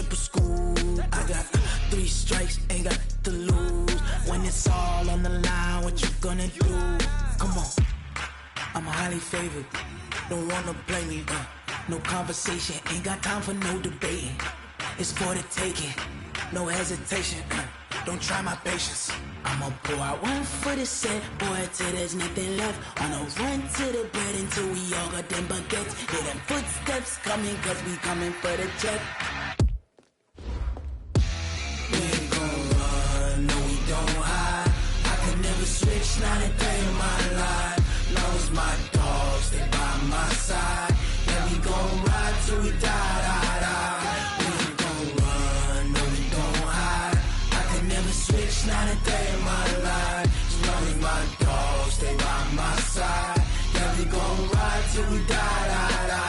triple school. I got 3 strikes, ain't got to lose. When it's all on the line, what you gonna do? Come on, I'm highly favored. Don't wanna blame me, no conversation, ain't got time for no debating. It's for the taking, no hesitation. Don't try my patience. I'ma pour out one for the set, boy, till there's nothing left. On a run to the bread until we all got them baguettes. Hear them footsteps coming, cause we coming for the check. We ain't gon' run, no we don't hide. I could never switch, not a day in my life. Long as my dogs, they by my side. Yeah, we gon' ride till we die, die, die. We ain't gon' run, no we don't hide. I could never switch, not a day in my life. As long as my dogs, they by my side. Yeah, we gon' ride till we die, die, die.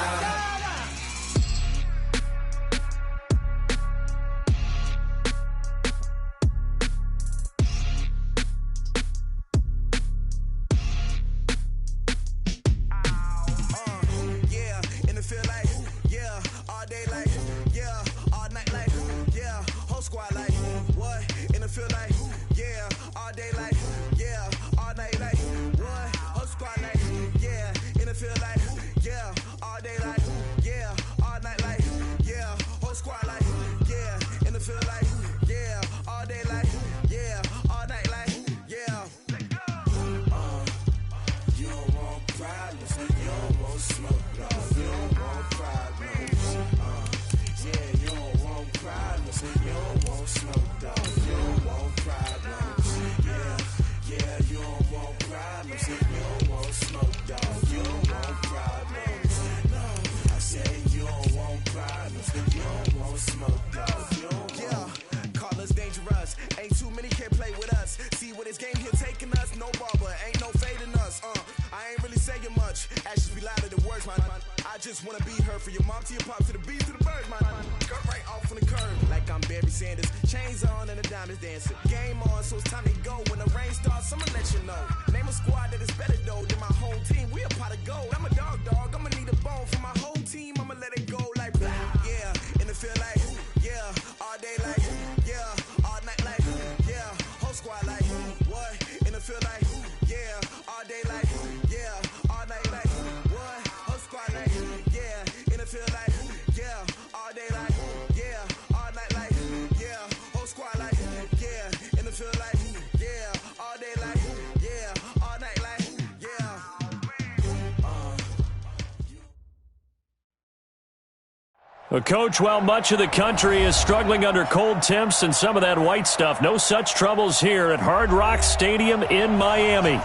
Well, Coach, while much of the country is struggling under cold temps and some of that white stuff, no such troubles here at Hard Rock Stadium in Miami.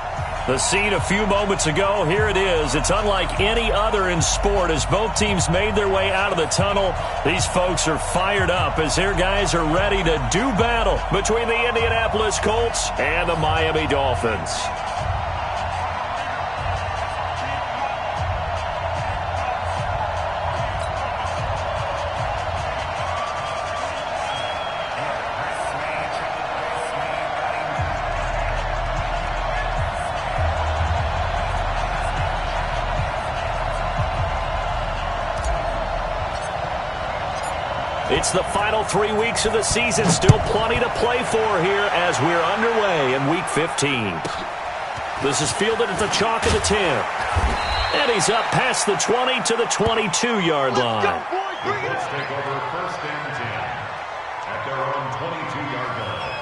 The scene a few moments ago, here it is. It's unlike any other in sport as both teams made their way out of the tunnel. These folks are fired up as their guys are ready to do battle between the Indianapolis Colts and the Miami Dolphins. It's the final 3 weeks of the season. Still plenty to play for here as we're underway in Week 15. This is fielded at the chalk of the 10. And he's up past the 20 to the 22-yard line. Let's take over first and 10 at their own 22-yard line.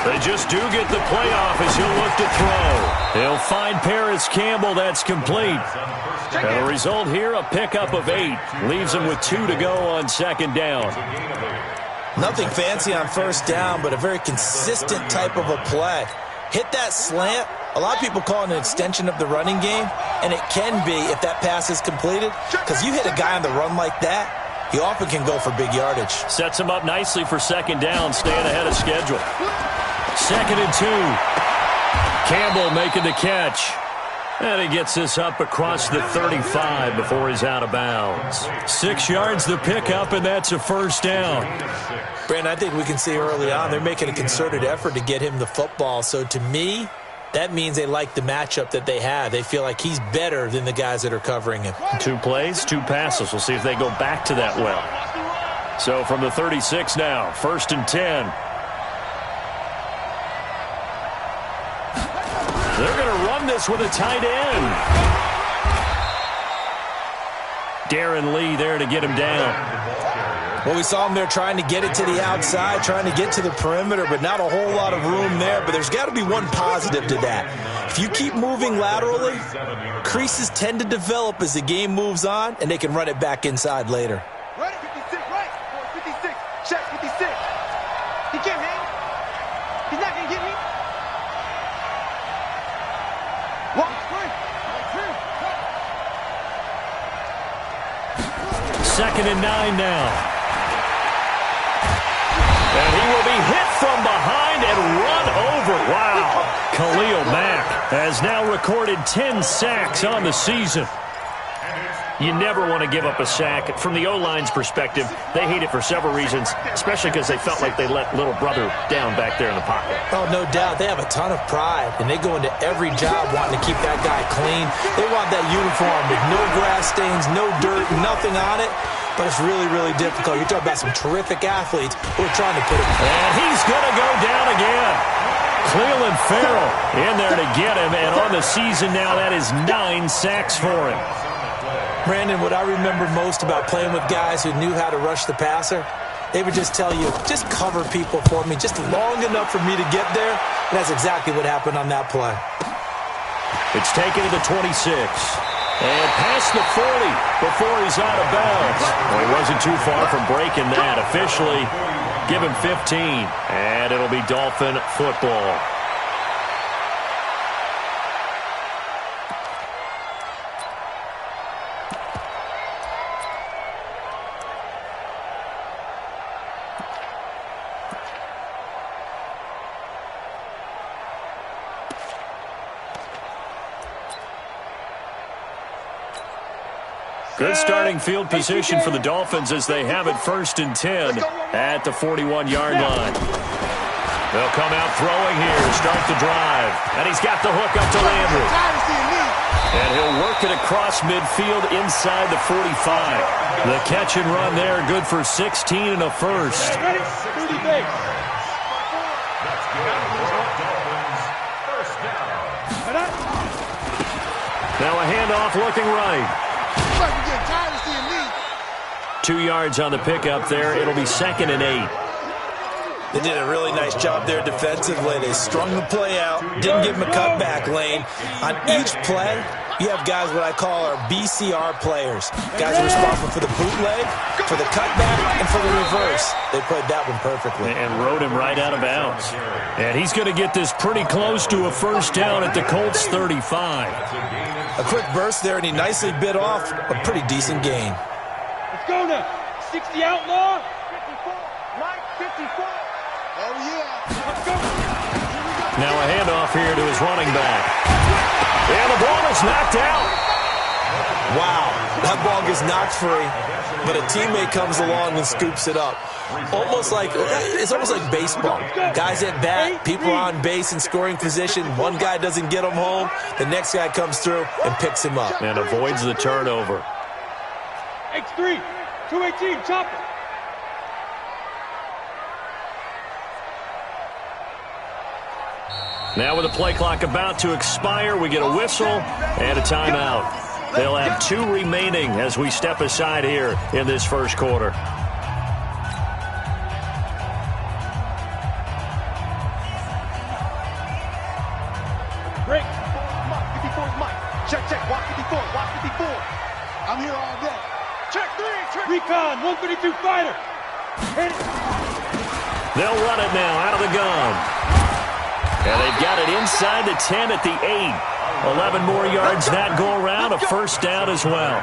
They just do get the playoff as he'll look to throw. He'll find Paris Campbell. That's complete. And the result here, a pickup of 8. Leaves him with 2 to go on second down. Nothing fancy on first down, but a very consistent type of a play. Hit that slant. A lot of people call it an extension of the running game, and it can be if that pass is completed, because you hit a guy on the run like that, he often can go for big yardage. Sets him up nicely for second down, staying ahead of schedule. 2nd and 2. Campbell making the catch. And he gets this up across the 35 before he's out of bounds. 6 yards the pickup, and that's a first down. Brandon, I think we can see early on they're making a concerted effort to get him the football. So to me, that means they like the matchup that they have. They feel like he's better than the guys that are covering him. 2 plays, 2 passes. We'll see if they go back to that well. So from the 36 now, 1st and 10. They're going to run this with a tight end. Darren Lee there to get him down. Well, we saw him there trying to get it to the outside, trying to get to the perimeter, but not a whole lot of room there. But there's got to be one positive to that. If you keep moving laterally, creases tend to develop as the game moves on, and they can run it back inside later. Right, 56, right. 56, check, 56. He can't hang. He's not going to get me. Walk free. 2nd and 9 now. And he will be hit from behind and run over. Wow. Khalil Mack has now recorded 10 sacks on the season. You never want to give up a sack. From the O-line's perspective, they hate it for several reasons, especially because they felt like they let little brother down back there in the pocket. Oh, no doubt. They have a ton of pride, and they go into every job wanting to keep that guy clean. They want that uniform with no grass stains, no dirt, nothing on it. But it's really, really difficult. You're talking about some terrific athletes who are trying to put it. And he's going to go down again. Cleveland Farrell in there to get him. And on the season now, that is 9 sacks for him. Brandon, what I remember most about playing with guys who knew how to rush the passer, they would just tell you, just cover people for me, just long enough for me to get there. And that's exactly what happened on that play. It's taken to the 26. And past the 40 before he's out of bounds. Well, he wasn't too far from breaking that. Officially, give him 15. And it'll be Dolphin football. Good starting field position for the Dolphins as they have it 1st and 10 at the 41-yard line. They'll come out throwing here to start the drive. And he's got the hook up to Landry. And he'll work it across midfield inside the 45. The catch and run there, good for 16 and a first. Now a handoff looking right. 2 yards on the pickup there. It'll be 2nd and 8. They did a really nice job there defensively. They strung the play out, didn't give him a cutback lane. On each play, you have guys what I call our BCR players. Guys are responsible for the bootleg, for the cutback, and for the reverse. They played that one perfectly. And rode him right out of bounds. And he's going to get this pretty close to a first down at the Colts 35. A quick burst there, and he nicely bit off a pretty decent gain. Let's go now. 60 outlaw. 54. Mike, 54. Oh, yeah. Let's go. Now a handoff here to his running back. And the ball is knocked out. Wow. That ball gets knocked free, but a teammate comes along and scoops it up. It's almost like baseball. Guys at bat, people are on base in scoring position. One guy doesn't get him home. The next guy comes through and picks him up. And avoids the turnover. X3, 218, chopper. Now with the play clock about to expire, we get a whistle and a timeout. They'll have 2 remaining as we step aside here in this first quarter. Break. Mike, 54 is Mike. Check, watch 54, watch 54. I'm here all day. Check 3. Recon, 132 fighter. Hit it. They'll run it now out of the gun. And they've got it inside the 10 at the 8. 11 more yards that go around, a first down as well.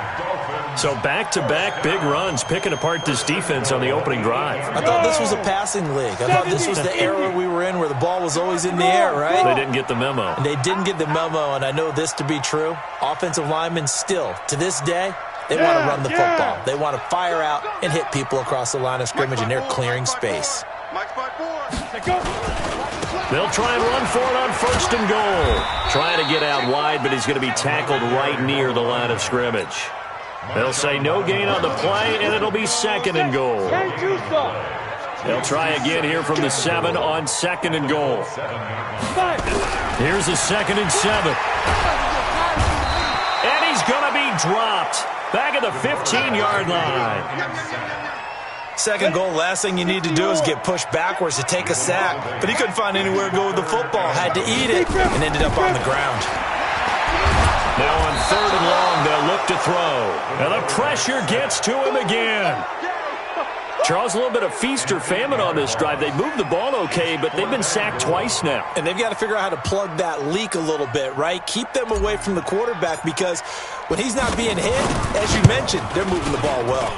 So back-to-back big runs, picking apart this defense on the opening drive. I thought this was a passing league. I thought this was the era we were in where the ball was always in the air, right? They didn't get the memo. And they didn't get the memo, and I know this to be true. Offensive linemen still, to this day, they want to run the football. They want to fire out and hit people across the line of scrimmage, and they're clearing space. They'll try and run for it on first and goal. Trying to get out wide, but he's going to be tackled right near the line of scrimmage. They'll say no gain on the play, and it'll be second and goal. They'll try again here from the 7 on second and goal. Here's a 2nd and 7. And he's going to be dropped back at the 15-yard line. Second goal, last thing you need to do is get pushed backwards to take a sack. But he couldn't find anywhere to go with the football. Had to eat it and ended up on the ground. Now on 3rd and long, they'll look to throw. And the pressure gets to him again. Charles, a little bit of feast or famine on this drive. They moved the ball okay, but they've been sacked twice now. And they've got to figure out how to plug that leak a little bit, right? Keep them away from the quarterback because when he's not being hit, as you mentioned, they're moving the ball well.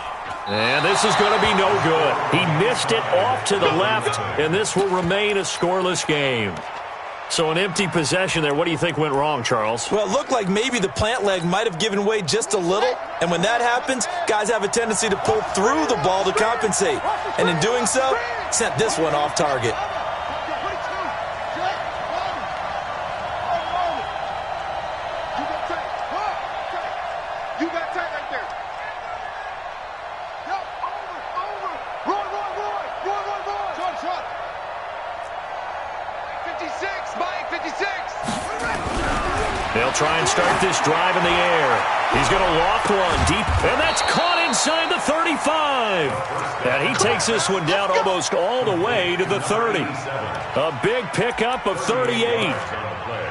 And this is going to be no good. He missed it off to the left, and this will remain a scoreless game. So an empty possession there. What do you think went wrong, Charles? Well, it looked like maybe the plant leg might have given way just a little. And when that happens, guys have a tendency to pull through the ball to compensate. And in doing so, sent this one off target. They'll try and start this drive in the air. He's going to loft one deep, and that's caught inside the 35. And he takes this one down almost all the way to the 30. A big pickup of 38.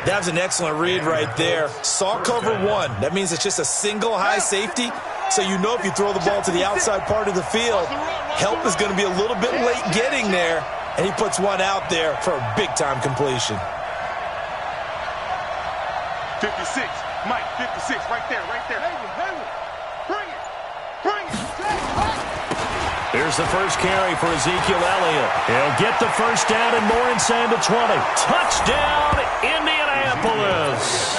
That's an excellent read right there. Saw cover 1. That means it's just a single high safety. So you know if you throw the ball to the outside part of the field, help is going to be a little bit late getting there. And he puts one out there for a big-time completion. 56, Mike, 56, right there. Bring it. Here's the first carry for Ezekiel Elliott. He'll get the first down and more inside the 20. Touchdown, Indianapolis.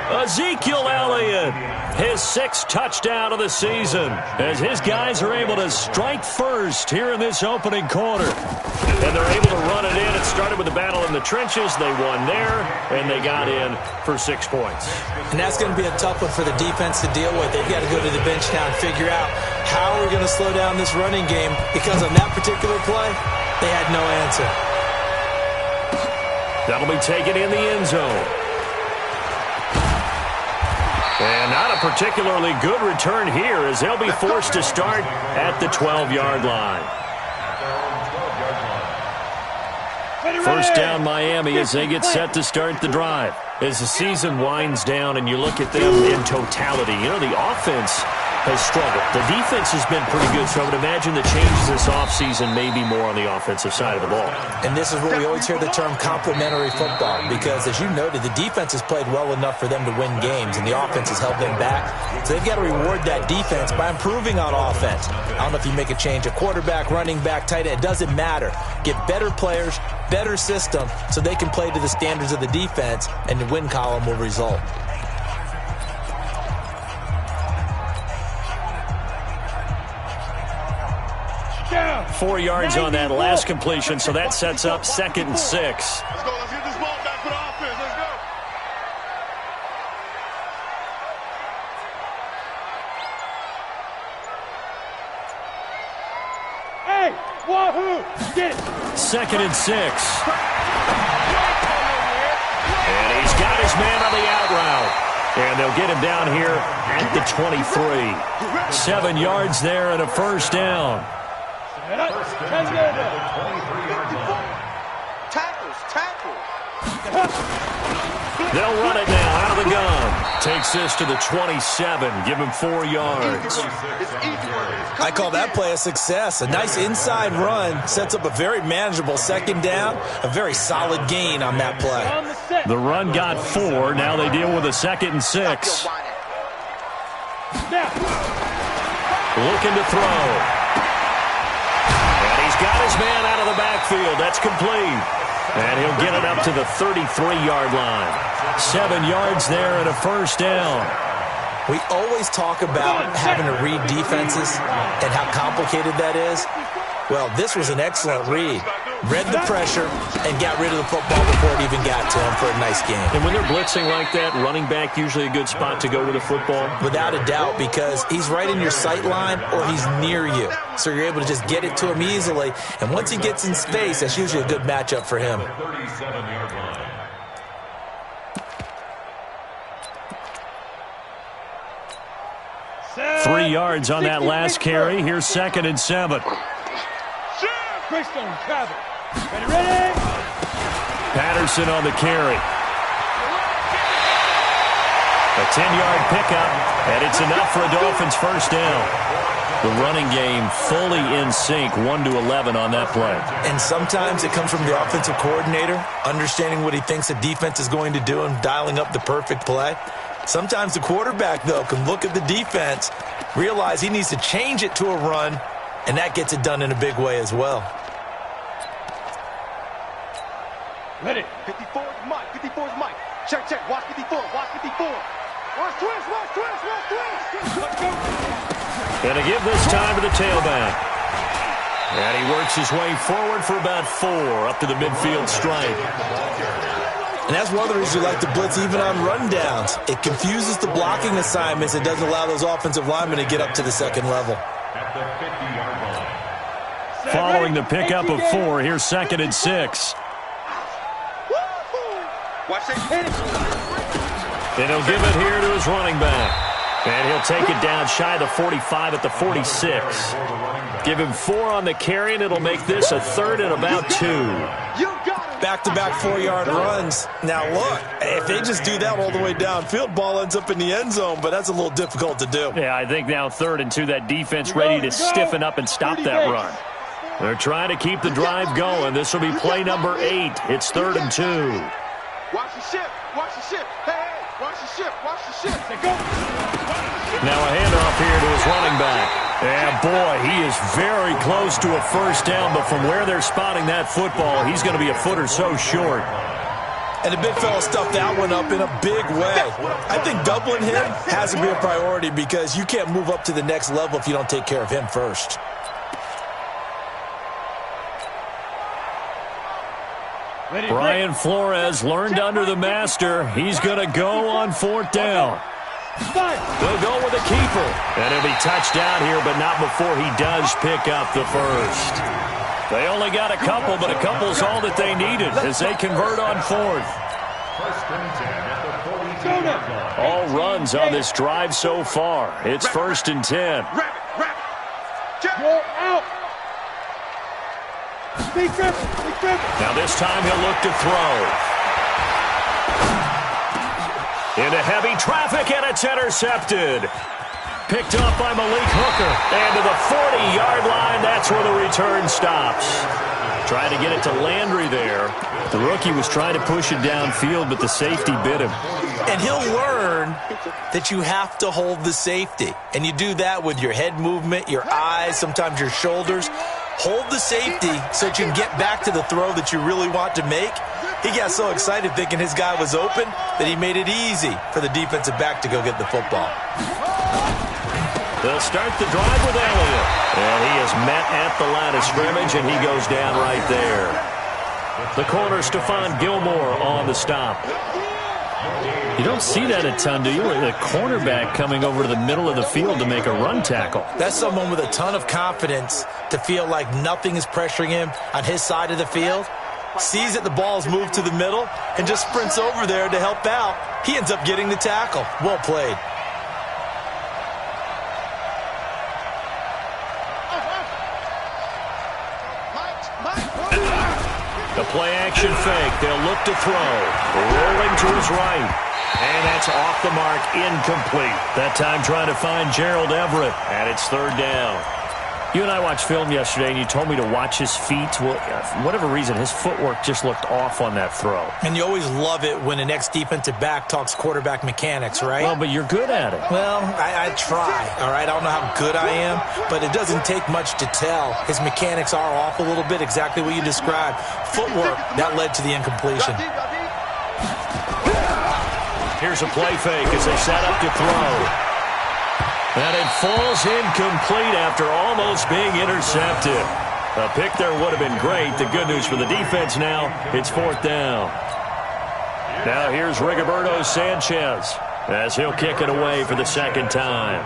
Ezekiel Elliott, his 6th touchdown of the season, as his guys are able to strike first here in this opening quarter. And they're able to run it in. It started with the battle in the trenches. They won there, and they got in for 6 points. And that's going to be a tough one for the defense to deal with. They've got to go to the bench now and figure out how we're going to slow down this running game, because on that particular play, they had no answer. That'll be taken in the end zone. And not a particularly good return here, as they'll be forced to start at the 12-yard line. First down Miami as they get set to start the drive. As the season winds down and you look at them in totality, you know, the offense has struggled. The defense has been pretty good, so I would imagine the changes this offseason may be more on the offensive side of the ball. And this is where we always hear the term complementary football, because as you noted, the defense has played well enough for them to win games, and the offense has held them back. So they've got to reward that defense by improving on offense. I don't know if you make a change, a quarterback, running back, tight end, it doesn't matter. Get better players, better system, so they can play to the standards of the defense, and the win column will result. Yeah. 4 yards on that last completion, so that sets up 2nd and 6. Let's go. Let's get this ball back for the offense. Let's go. Hey, wahoo! Get it. 2nd and 6. And he's got his man on the out route. And they'll get him down here at the 23. 7 yards there and a first down. They'll run it now out of the gun. Takes this to the 27. Give him 4 yards. I call that play a success. A nice inside run sets up a very manageable second down. A very solid gain on that play. The run got 4. Now they deal with a 2nd and 6. Looking to throw. And he's got his man out of the backfield. That's complete. And he'll get it up to the 33-yard line. 7 yards there and a first down. We always talk about having to read defenses and how complicated that is. Well, this was an excellent read. Read the pressure and got rid of the football before it even got to him for a nice game. And when they're blitzing like that, running back usually a good spot to go with the football? Without a doubt, because he's right in your sight line or he's near you. So you're able to just get it to him easily. And once he gets in space, that's usually a good matchup for him. 37-yard line. Three yards on that last carry. Here's 2nd and 7. Greystone, travel. Ready? Patterson on the carry. A 10-yard pickup, and it's enough for a Dolphins first down. The running game fully in sync, 1-11 on that play. And sometimes it comes from the offensive coordinator, understanding what he thinks the defense is going to do and dialing up the perfect play. Sometimes the quarterback, though, can look at the defense, realize he needs to change it to a run, and that gets it done in a big way as well. Ready. 54 is Mike. 54 is Mike. Check, check. Watch 54. Watch 54. Watch twist. Watch twist. Watch twist. Let's go. And to give this time to the tailback. And he works his way forward for about 4 up to the midfield stripe. And that's one of the reasons we like to blitz even on rundowns. It confuses the blocking assignments. It doesn't allow those offensive linemen to get up to the second level. At the 50-yard line. Following the pickup of 4, here's 2nd and 6. Watch that hit. And he'll give it here to his running back. And he'll take it down shy of the 45 at the 46. Give him 4 on the carry, and it'll make this a 3rd and about 2. Back-to-back 4-yard runs. Now, look, if they just do that all the way downfield, ball ends up in the end zone, but that's a little difficult to do. Yeah, I think now 3rd and 2, that defense ready to stiffen up and stop that run. They're trying to keep the drive going. This will be play number 8. It's 3rd and 2. Watch the ship. Watch the ship. Hey, watch the ship. Watch the ship. Go. Now a handoff here to his running back. And boy, he is very close to a first down, but from where they're spotting that football, he's going to be a foot or so short. And the big fella stuffed that one up in a big way. I think doubling him has to be a priority because you can't move up to the next level if you don't take care of him first. Brian Flores learned under the master. He's going to go on 4th down. They'll go with a keeper. And he'll be touched down here, but not before he does pick up the first. They only got a couple, but a couple's all that they needed as they convert on 4th. First and 10 at the 42-yard line. All runs on this drive so far. It's 1st and 10. Go out. Be careful. Now this time he'll look to throw. Into heavy traffic, and it's intercepted. Picked up by Malik Hooker. And to the 40-yard line, that's where the return stops. Trying to get it to Landry there. The rookie was trying to push it downfield, but the safety bit him. And he'll learn that you have to hold the safety. And you do that with your head movement, your eyes, sometimes your shoulders. Hold the safety so that you can get back to the throw that you really want to make. He got so excited thinking his guy was open that he made it easy for the defensive back to go get the football. They'll start the drive with Elliott. And he is met at the line of scrimmage, and he goes down right there. The corner, Stephon Gilmore, on the stop. You don't see that a ton, do you? The cornerback coming over to the middle of the field to make a run tackle. That's someone with a ton of confidence to feel like nothing is pressuring him on his side of the field. sees that the ball's moved to the middle, and just sprints over there to help out. He ends up getting the tackle. Well played. The play-action fake. They'll look to throw. Rolling to his right. And that's off the mark, incomplete. That time trying to find Gerald Everett. And it's third down. You and I watched film yesterday, and you told me to watch his feet. Well, for whatever reason, his footwork just looked off on that throw. And you always love it when an ex-defensive back talks quarterback mechanics, right? Well, but you're good at it. Well, I try, all right? I don't know how good I am, but it doesn't take much to tell. His mechanics are off a little bit, exactly what you described. Footwork, that led to the incompletion. Here's a play fake as they set up to throw. And it falls incomplete after almost being intercepted. A pick there would have been great. The good news for the defense now, it's fourth down. Now here's Rigoberto Sanchez as he'll kick it away for the second time.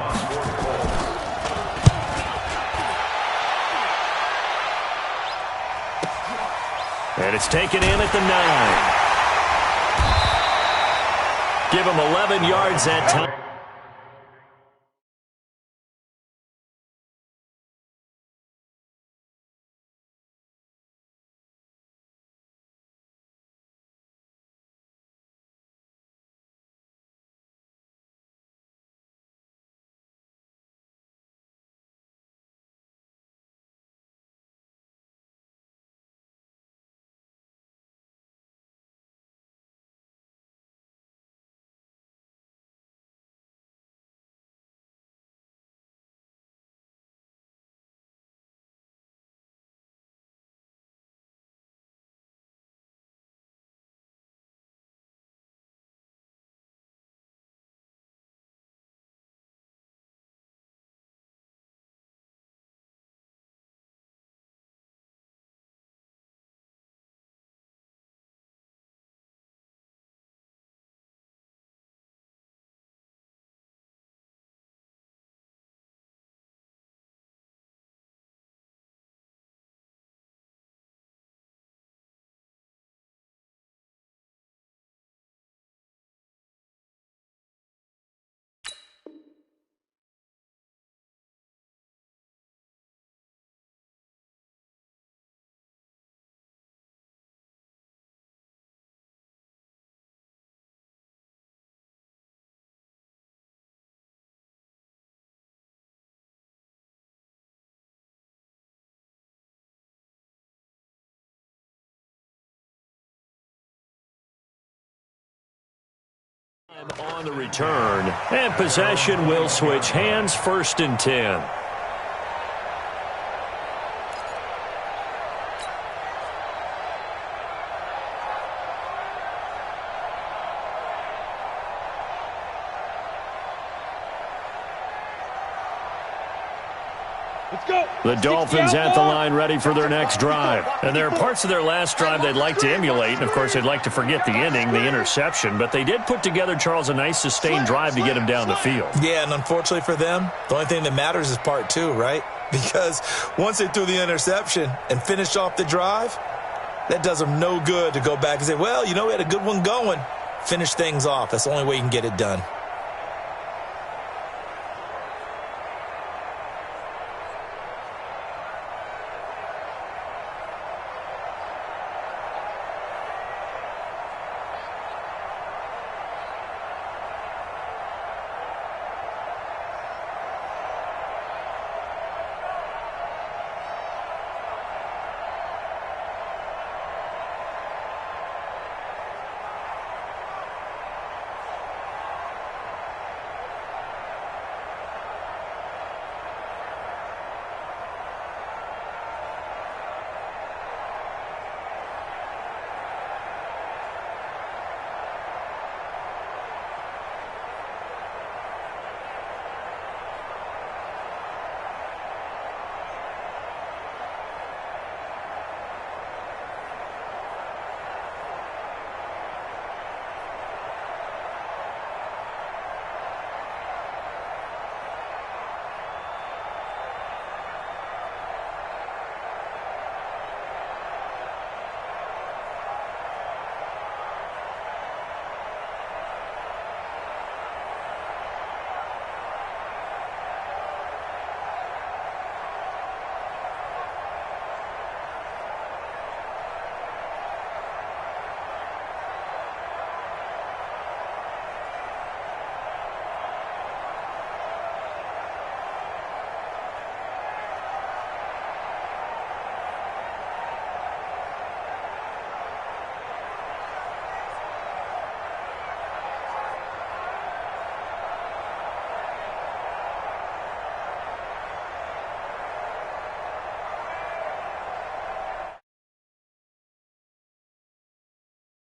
And it's taken in at the 9. Give him 11 yards that time. On the return, and possession will switch hands, 1st and 10. The Dolphins at the line ready for their next drive. And there are parts of their last drive they'd like to emulate. And, of course, they'd like to forget the ending, the interception. But they did put together, Charles, a nice sustained drive to get him down the field. Yeah, and unfortunately for them, the only thing that matters is part 2, right? Because once they threw the interception and finished off the drive, that does them no good to go back and say, well, you know, we had a good one going. Finish things off. That's the only way you can get it done.